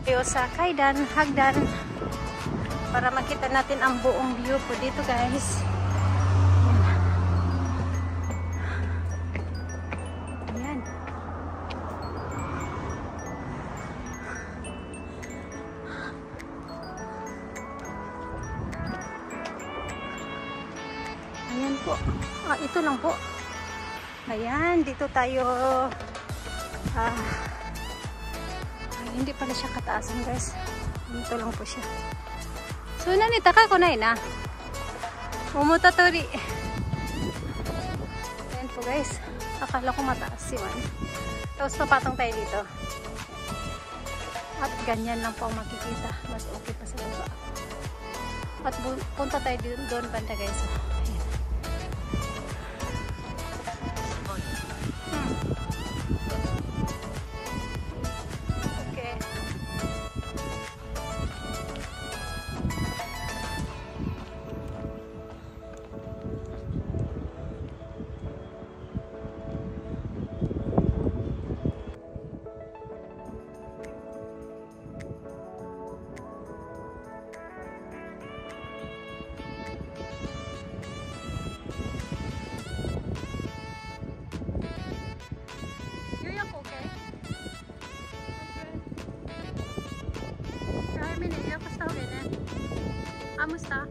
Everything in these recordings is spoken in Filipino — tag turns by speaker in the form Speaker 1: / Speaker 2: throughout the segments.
Speaker 1: Tayo sa Kaidan, Hagdan, para makita natin ang buong view po dito guys. Ayan. Ayan po. Ito lang po. Ayan, dito tayo. Hindi pala siya kataasan guys. Dito lang po siya. So, nanita ka ko na yun Umuta tori. Ayan po guys. Akala ko mataas si Juan. Tapos papatong tayo dito. At ganyan lang po ang makikita. Mas okay pa sa baba. At punta tayo doon banda guys. Kamusta?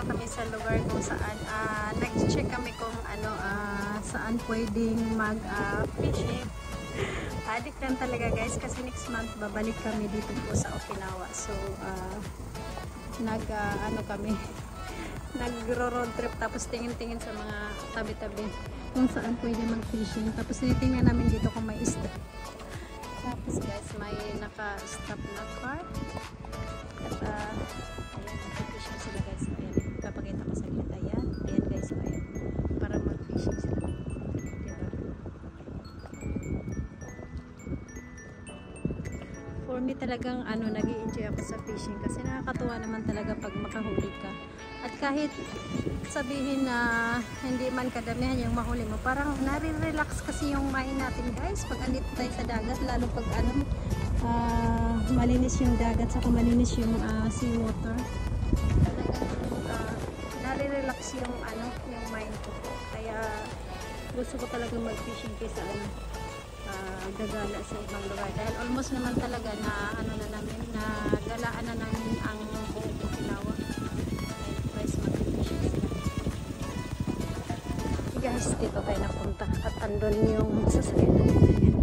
Speaker 1: Kami sa lugar kung saan nag-check kami kung saan pwedeng mag-fishing. Adik lang talaga guys kasi next month babalik kami dito po sa Okinawa. So nag-road trip tapos tingin-tingin sa mga tabi-tabi kung saan pwede mag-fishing. Tapos tinitingnan namin dito kung may isda. Tapos guys may naka-stop na car. At ayan, mag-fishing sila guys. Papakita ko sa kita yan. Ayan guys, so ayan. Para mag-fishing sila. Diba? For me talagang nag-i-enjoy ako sa fishing kasi nakakatuwa naman talaga pag makahuli ka. At kahit sabihin na hindi man kadamihan yung mahuli mo, parang nare-relax kasi yung mind natin guys pag andito tayo sa dagat, lalo pag malinis yung dagat saka malinis yung seawater. Nare-relax yung yung mind ko. Kaya gusto ko talaga mag-fishing kaysa gagala sa ibang lugar. Dahil almost naman talaga na na galaan na namin ang buong Okinawa. Guys, mag-fishing sila. Guys, dito tayo napunta at andun yung sasakyan natin.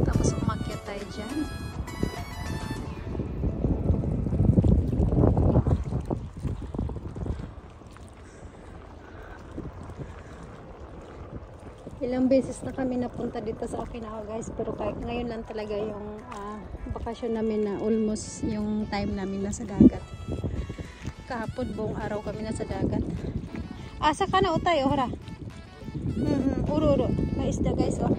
Speaker 1: Tapos umakyat tayo dyan. Ilang beses na kami napunta dito sa Okinawa guys, pero ngayon lang talaga yung bakasyon namin na almost yung time namin nasa dagat. Kahapon buong araw kami nasa dagat. Asa ka na utay, ora. Uro. May isda guys, oh.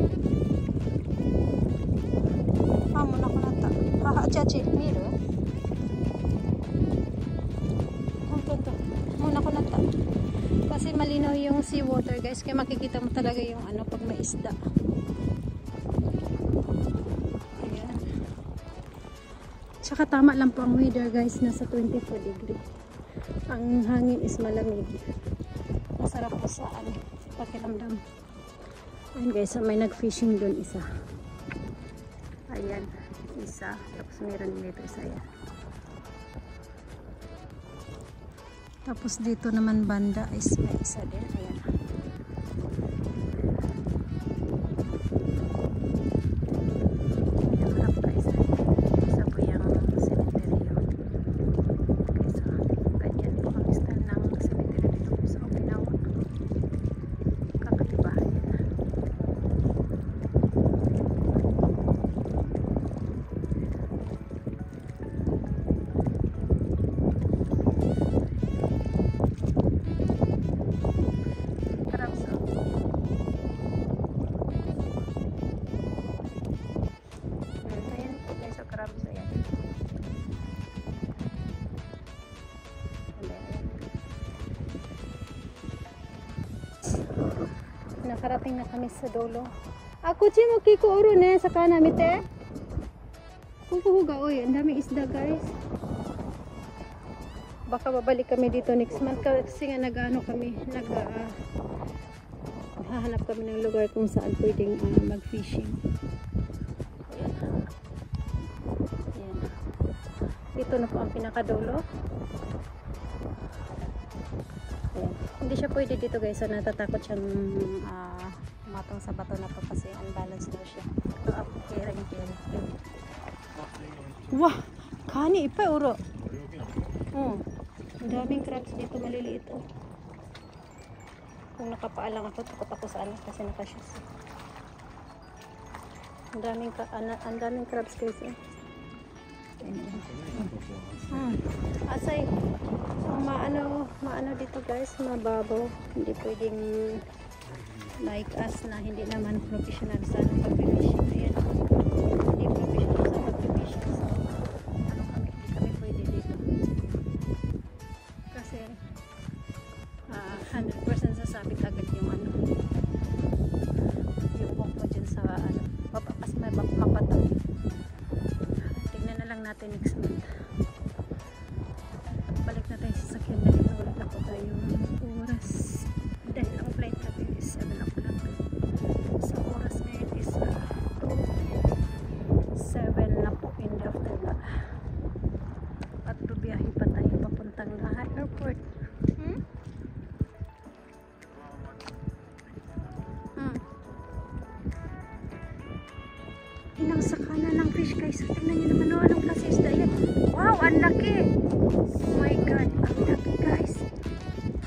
Speaker 1: Amo na seawater guys, kaya makikita mo talaga yung ano pag may isda. Ayan. Tsaka tama lang po ang weather guys, nasa 24 degree. Ang hangin is malamig. Masarap po sa ano, pakiramdam. Ayan guys, may nag-fishing doon isa. Ayan, isa. Tapos meron dito isa yan. Tapos dito naman banda is may isa din. Ayan. Ayan harap guys. Isa po yung cemetery. Okay, so ganyan po ang style ng cemetery dito po sa Okinawa. Kakaiba. Nakarating na kami sa dulo. Ako mo kiko uro ne sa kana mite. Huga oy, ang daming isda guys. Baka babalik kami dito next month kasi nga nag-ano kami, hahanap kami ng lugar kung saan pwedeng mag-fishing. Ayan. Ayan. Dito na po ang pinakadulo. Ayan. Hindi siya pwede dito guys, so natatakot siyang matang sa bato na to kasi unbalanced daw siya. Ito up, kering. Wah! Kani ipa uro. Oh, ang daming crabs dito, maliliit oh. Kung nakapaalang ako, takot ako sa ano kasi nakashoes. Ang daming crabs guys eh. Asay, so maano dito guys, mababaw. Hindi pwedeng like us na hindi naman professional sa pag-fishing. Ayan, hindi professional sa pag-fishing. So, hindi kami pwede dito. Kasi 100% sasabit agad yung ano, yung buhok mo dyan sa ano, kasi may mapatay. Tingnan na lang natin next month. Balik na tayo sa sakyan dahil wala na po tayong oras. Dahil ang flight natin is 7 o'clock. Sa oras ngayon is 7 na po in the afternoon. At bubiyahe pa tayo papuntang airport. Inang sakana ng fish guys. Tingnan nyo naman anong klase isda yan. Wow, ang laki! Oh my god, ang laki guys.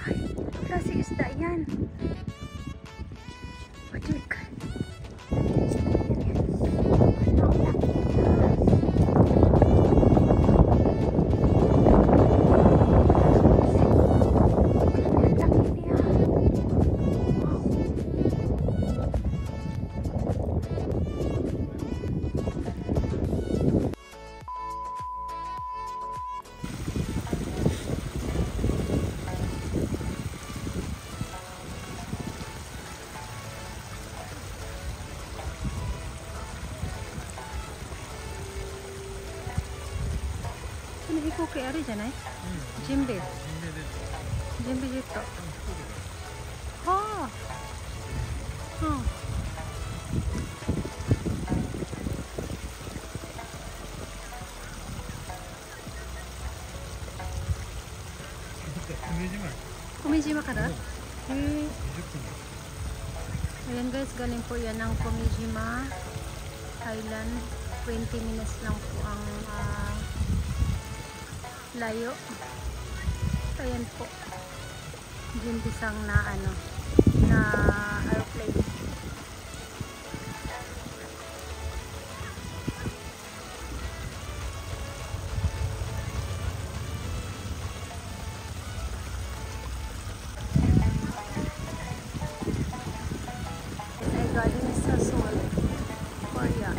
Speaker 1: Ay, klase isda yan. Oh my god. Iko kay ari janai? Jimbe. Jimbe dito. Ha. Ha. Kumijima ka na? Ayan guys, galing po yan ng Kumijima Island. 20 minutes lang po ang layo. Ayan po. Jimbisang na ano, na airplane. Ay galing sa Seoul, Korea.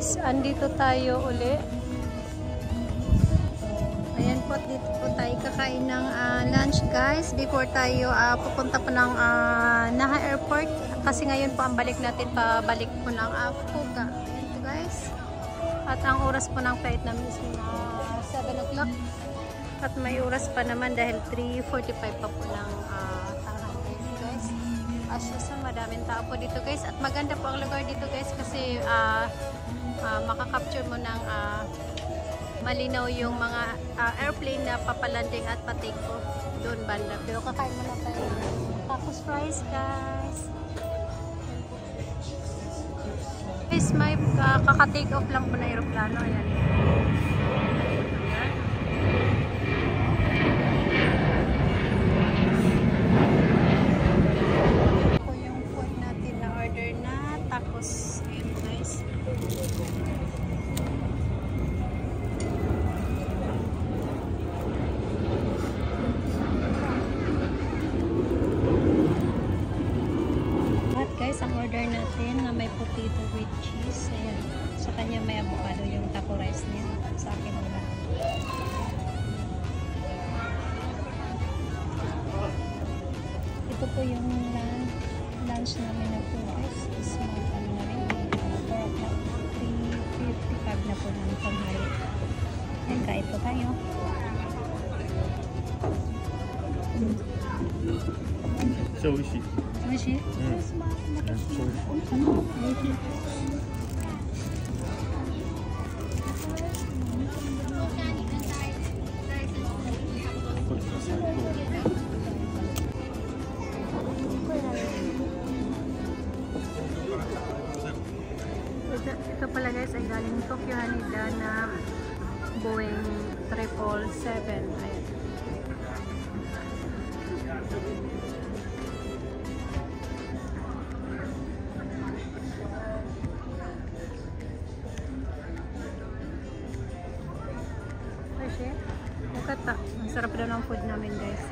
Speaker 1: guys, andito tayo uli. Ayan po, dito po tayo kakain ng lunch guys. Before tayo pupunta po ng Naha Airport. Kasi ngayon po ang balik natin, pabalik po ng Fuga. Ayan po guys. At ang oras po ng flight namin is 7 o'clock. At may oras pa naman dahil 3:45 pa po ng tanghali guys. As usual, madaming tao po dito guys. At maganda po ang lugar dito guys kasi makakapture mo ng malinaw yung mga airplane na papalanding at patake po doon banda. Pero kakain mo na tayo. Tapos fries guys. Guys, may kaka-take off lang po na aeroplano. Ayan. Ito yung food natin na order na tacos. Ayan guys. Guys, ang order natin na may potato with cheese. Ayan. Sa kanya may avocado yung taco rice niya. Sa akin wala. Ito po yung lunch namin na po guys. Is ano na rin. 4 o'clock. 3:55 na po ng tanghali. Ayan, kain po tayo.
Speaker 2: So oishi.
Speaker 1: Oishi? Ito pala guys ay galing Tokyo Haneda na Boeing 777. Ayan. Bukata. Ang sarap daw ng food namin guys.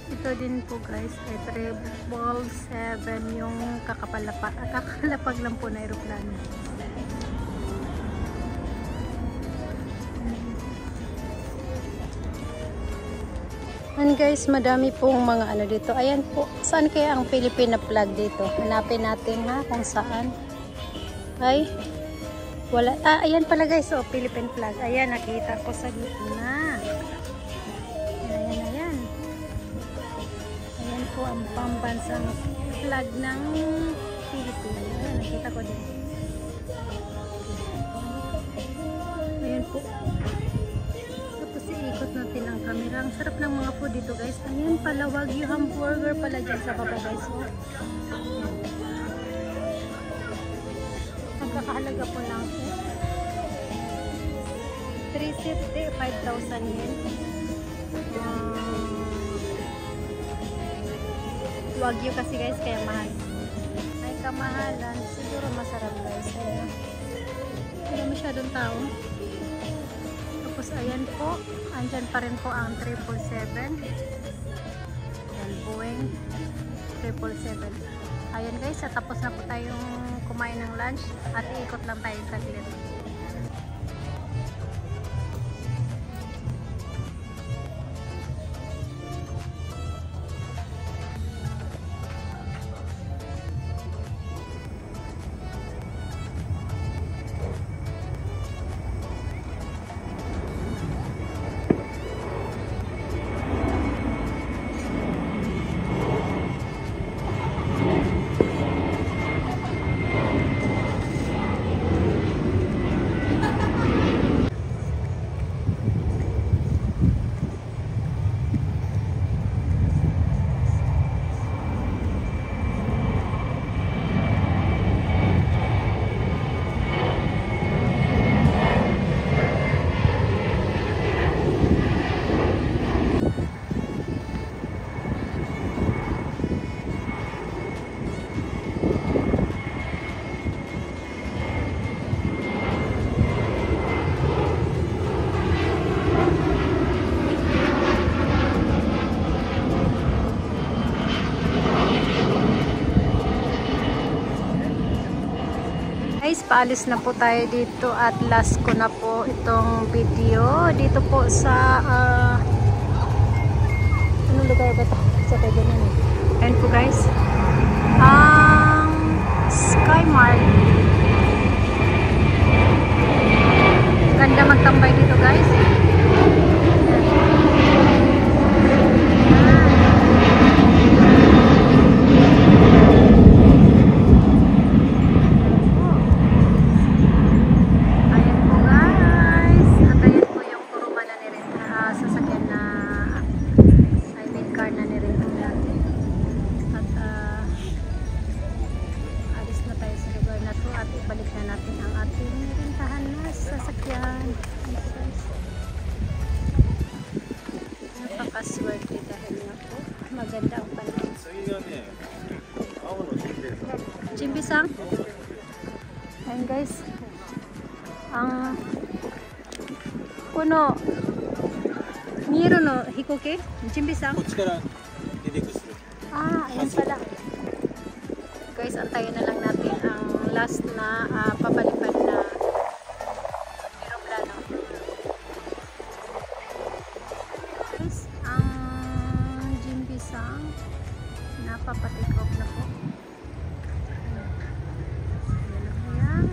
Speaker 1: Ito din po guys ay 777 yung kakalapag lang po na aeroplano. And guys, madami pong mga ano dito. Ayan po, saan kaya ang Filipina flag dito? Hanapin natin ha kung saan. Ay, wala. Ayan pala guys, oh, Philippine flag. Ayan, nakita ko sa gitna. Po ang pambansang flag ng Pilipinas. Ayan, nakita ko din. Ayan po. Tapos iikot natin ang camera. Ang sarap ng mga food dito guys. Ayan pala, Wagyu hamburger pala dyan sa baba guys. Magkakahalaga po lang 350, 5,000 yen. Wagyu kasi guys, kaya mahal. Ay kamahalan, siguro masarap guys. Hindi masyadong tao. Tapos Tapos ayan po, andyan pa rin po ang 777. Ayan, Boeing 777. Ayan guys, tapos na po tayong kumain ng lunch at iikot lang tayo saglit. Guys, paalis na po tayo dito at last ko na po itong video dito po sa anong lugar ba ito? Sa tayo ganun. Ayan po guys, ang Skymark. Ganda magtambay dito guys. Napaka-swerte dahil nga po maganda ang panahon. Chimbisang. Ayan guys, ang puno Miro no Hikoke Chimbisang. Ayan pala guys, antayin na lang natin ang last na papalipad na aeroplano. Guys, ang Chimbisang napapatik off na po. Ayan.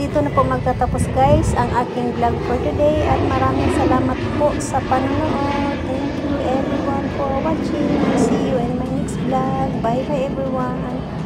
Speaker 1: Dito na po magtatapos guys ang aking vlog for today at maraming salamat po sa panonood. Thank you everyone for watching. See you in my next vlog. Bye bye everyone.